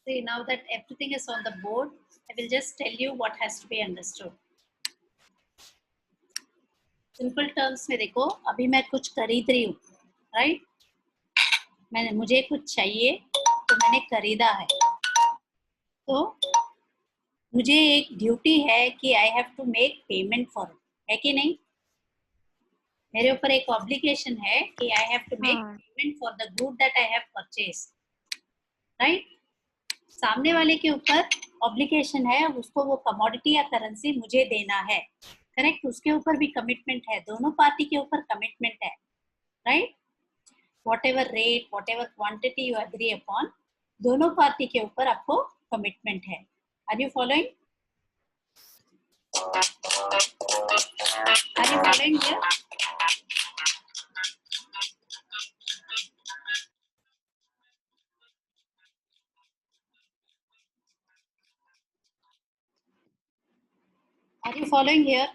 See, now that everything is on the board, I will just tell you what has to be understood. Simple terms में देखो, अभी मैं कुछ खरीद रही हूँ, राइट? मुझे कुछ चाहिए तो मैंने खरीदा है, तो मुझे एक ड्यूटी है कि I have to make payment for it, है कि नहीं? मेरे ऊपर एक ऑब्लिगेशन है कि I have to make payment for the good that I have purchased, right? सामने वाले के ऊपर ऑब्लिगेशन है, उसको वो कमोडिटी या करेंसी मुझे देना है, करेक्ट? उसके ऊपर भी कमिटमेंट है, दोनों पार्टी के ऊपर कमिटमेंट है, right? whatever rate, whatever quantity you agree upon, दोनों पार्टी के ऊपर आपको कमिटमेंट है. Are you following? Are you following here? Are you following here?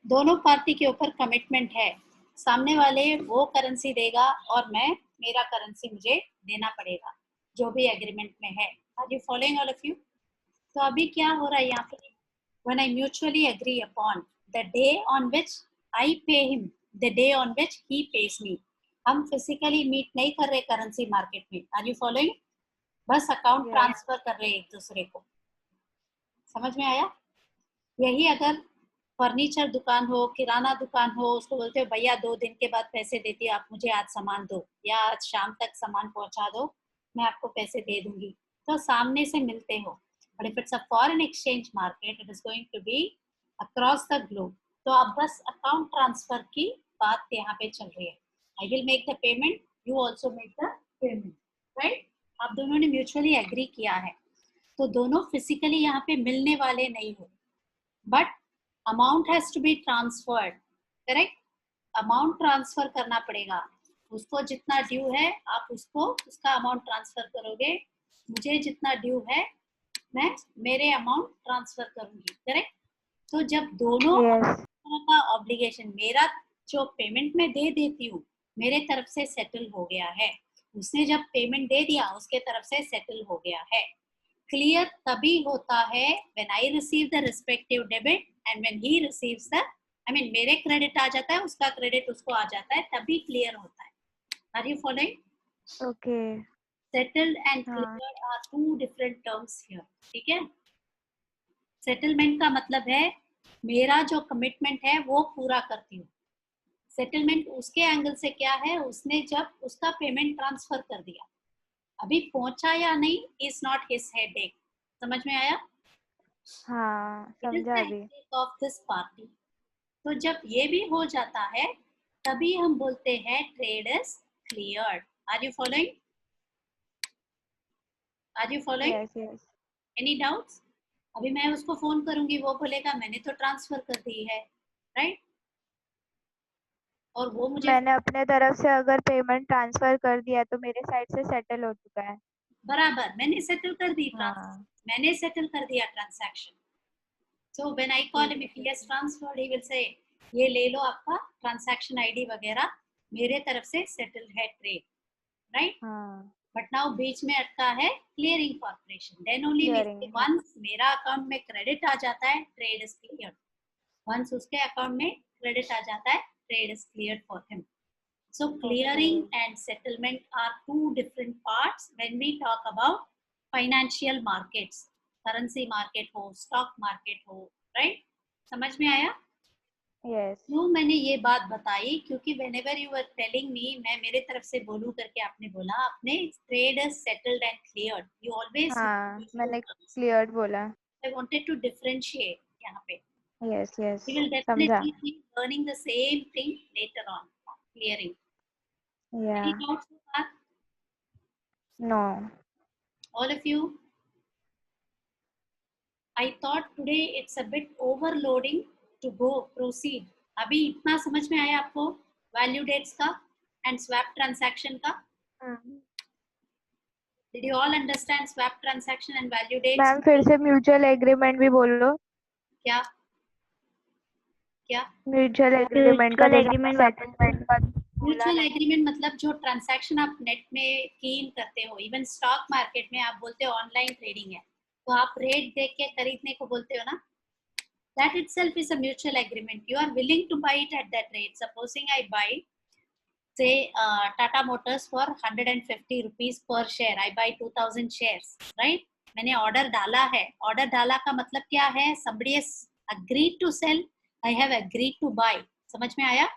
दोनों पार्टी के ऊपर कमिटमेंट है, सामने वाले वो करेंसी देगा और मैं मेरा करेंसी मुझे देना पड़ेगा, जो भी एग्रीमेंट में है. Are you following all of you? तो अभी क्या हो रहा है यहाँ पे? When I mutually agree upon the day on which I pay him, the day on which he pays me. हम फिजिकली मीट नहीं कर रहे करेंसी मार्केट में. Are you following? बस अकाउंट ट्रांसफर कर रहे एक दूसरे को. समझ में आया? यही अगर फर्नीचर दुकान हो, किराना दुकान हो, उसको बोलते हो भैया 2 दिन के बाद पैसे देती है, आप मुझे आज सामान दो या आज शाम तक सामान पहुंचा दो, मैं आपको पैसे दे दूंगी, तो सामने से मिलते हो. But if it's a foreign exchange market, it is going to be across the globe, तो अब बस अकाउंट ट्रांसफर की बात यहाँ पे चल रही है. I will make the payment, you also make the payment, right? आप दोनों ने म्यूचुअली एग्री किया है, तो दोनों फिजिकली यहाँ पे मिलने वाले नहीं हो, but amount has to be transferred, correct? Amount transfer करना पड़ेगा. उसको जितना ड्यू है आप उसको उसका अमाउंट ट्रांसफर करोगे, मुझे जितना ड्यू है मैं मेरे अमाउंट ट्रांसफर करूंगी, करेक्ट? तो जब दोनों का ऑब्लिगेशन, मेरा जो पेमेंट मैं दे देती हूँ मेरे तरफ से सेटल हो गया है, उसने जब पेमेंट दे दिया उसके तरफ से सेटल हो गया है. क्लियर तभी होता है when I receive the respective debit and when he receives the, I mean मेरे क्रेडिट आ जाता है, उसका क्रेडिट उसको आ जाता है, तभी क्लियर होता है. Are you following? Okay. Settled and cleared are two different terms here. ठीक है? सेटलमेंट का मतलब है मेरा जो कमिटमेंट है वो पूरा करती हूँ. सेटलमेंट उसके एंगल से क्या है, उसने जब उसका पेमेंट ट्रांसफर कर दिया, अभी पहुंचा या नहीं इज नॉट हिज हेडेक. समझ में आया? हाँ, समझा अभी. Of this party. तो जब ये भी हो जाता है तभी हम बोलते हैं trade is cleared. Are you following? Are you following? Yes yes. Any doubts? अभी मैं उसको फोन करूंगी, वो बोलेगा मैंने तो ट्रांसफर कर दी है, राइट? और वो मुझे मैंने अपने तरफ से अगर पेमेंट ट्रांसफर कर दिया तो मेरे साइड से सेटल हो चुका है. बराबर, मैंने सेटल कर दी, हाँ. मैंने सेटल कर दिया transaction. So when I call him, if he has transferred, he will say ये ले लो आपका ट्रांजैक्शन आईडी वगैरह, मेरे तरफ से सेटल्ड है ट्रेड, राइट? हाँ. बट नाउ बीच में अटका है clearing corporation. Then only once मेरा अकाउंट में क्रेडिट आ जाता है, ट्रेड इज क्लियर. वंस उसके अकाउंट में क्रेडिट आ जाता है, trade is clear for him. So clearing and settlement are two different parts when we talk about financial markets. Currency market हो, stock market हो, right? समझ में आया? Yes. क्यों मैंने ये बात बताई? क्योंकि whenever you were telling me, मैं मेरे तरफ से बोलूं करके आपने बोला, आपने trade is settled and cleared. You always. हाँ, मैंने cleared बोला. I wanted to differentiate यहाँ पे. Yes yes. We will definitely be learning the same thing later on. Clearing. Yeah. Any doubts so far? No. All of you? I thought today it's a bit overloading to go proceed. अभी इतना समझ में आया आपको value dates का and swap transaction का? Did you all understand swap transaction and value dates? Ma'am फिर से म्यूचुअल एग्रीमेंट भी बोल लो. क्या? क्या? म्यूचुअल एग्रीमेंट का, सेटलमेंट का. बोला म्यूचुअल नहीं। एग्रीमेंट मतलब जो ट्रांजैक्शन आप नेट में की इन करते हो, इवन स्टॉक मार्केट में आप बोलते हो ऑनलाइन ट्रेडिंग है, तो आप रेट देख के खरीदने को बोलते हो ना, that itself is a mutual agreement. You are willing to buy it at that rate. Supposing I buy, say, Tata Motors for 150 rupees per share. I buy 2000 shares, right? मैंने ऑर्डर डाला है. ऑर्डर डाला का मतलब क्या है? Somebody has agreed to sell. I have agreed to buy. समझ में आया?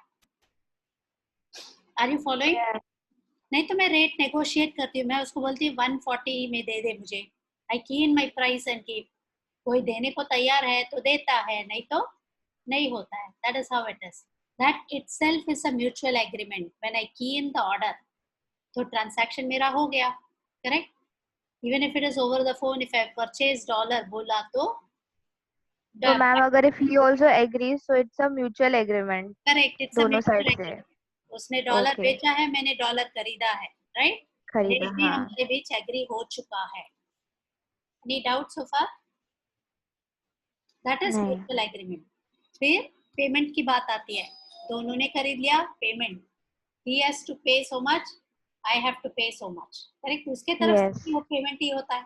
Are you following? Yeah. नहीं तो मैं रेट नेगोशिएट करती हूँ. मैं उसको बोलती हूँ 140 में दे दे मुझे. I key in my price and keep. कोई देने को तैयार है तो देता है, नहीं तो नहीं होता है. That is how it is. That itself is a mutual agreement. When I key in the order, तो transaction मेरा हो गया, correct? Even if it is over the phone, if I purchase dollar बोला तो तो मैम अगर if he also agrees, so it's a mutual agreement. correct, it's a दोनों mutual side से. agreement. उसने डॉलर Okay. बेचा है, मैंने डॉलर खरीदा है, right? खरीदा, रेट भी हाँ. हमारे बीच एग्री हो चुका है. Any doubt so far? That is नहीं. mutual agreement. फिर पेमेंट की बात आती है. दोनों ने खरीद लिया, payment. He has to pay so much, I have to pay so much. Correct? उसके तरफ Yes. से वो पेमेंट ही होता है,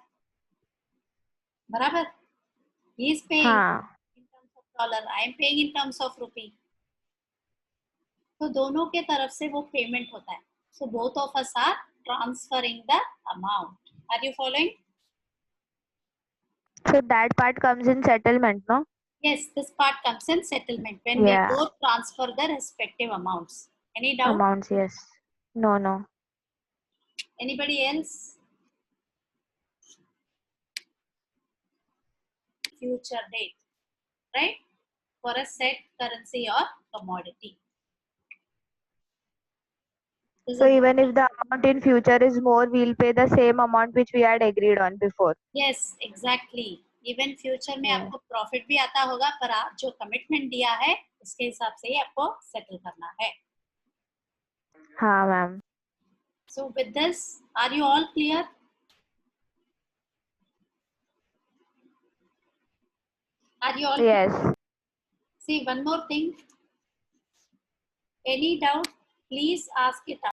बराबर? He is paying हाँ. in terms of dollar, I am paying in terms of rupee. तो दोनों के तरफ से वो पेमेंट होता है. So both of us are transferring the amount. Are you following? So that part comes in settlement, no? Yes, this part comes in settlement when we Yeah. both transfer the respective amounts. Any doubt? Amounts, yes. No, no. Anybody else? Future date, right? For a set currency or commodity. So even if the amount in future is more, we'll pay the same amount which we had agreed on before. Yes, exactly. Even future में Yeah. आपको profit भी आता होगा, पर आप जो commitment दिया है उसके हिसाब से ही आपको सेटल करना है. हाँ ma'am. So with this, are you all clear? Are you all Yes. clear? See, one more thing. Any doubt, please ask it out.